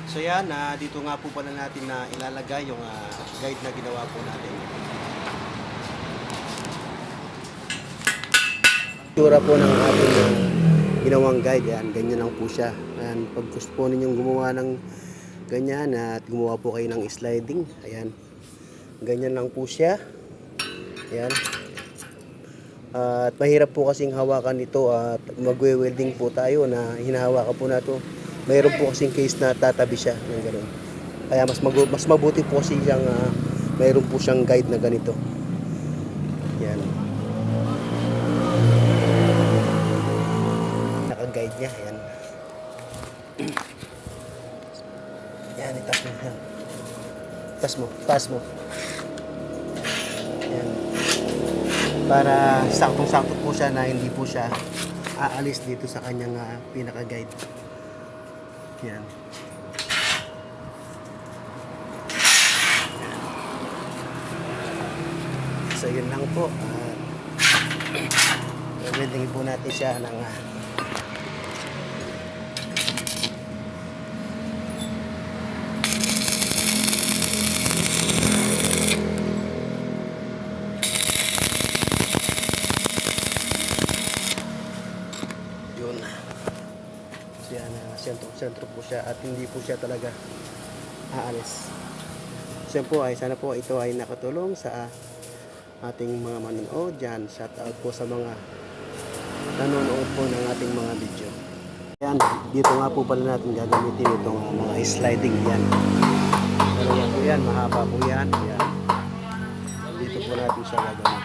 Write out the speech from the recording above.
So yan, dito nga po pala natin na ilalagay yung guide na ginawa po natin. Tura po ng ating ginawang guide, yan, ganyan lang po siya. Ayan, pag gusto po ninyong gumawa ng ganyan at gumawa po kayo ng sliding, ayan, ganyan lang po siya. Ayan. At mahirap po kasing hawakan ito at magwe-welding po tayo na hinahawakan po nato. Mayroon po kasing case na tatabi siya ng gano'n. Kaya mas mabuti po kasi siyang mayroon po siyang guide na ganito. Yan. Naka-guide niya. Yan. Yan, itas mo. Yan. Itas mo. Yan. Para saktong-sakto po siya na hindi po siya aalis dito sa kanyang pinaka-guide. Yan. So yun lang po. Weldingin po natin siya ng yun. So yan, sentro po siya at hindi po siya talaga aalis. So po ay sana po ito ay nakatulong sa ating mga manonood dyan. Shout out po sa mga nanonood po ng ating mga video. Yan, dito nga po pala natin gagamitin itong mga sliding yan. Pero yan po yan, mahaba po yan. Yan. Dito po natin siya gagamitin.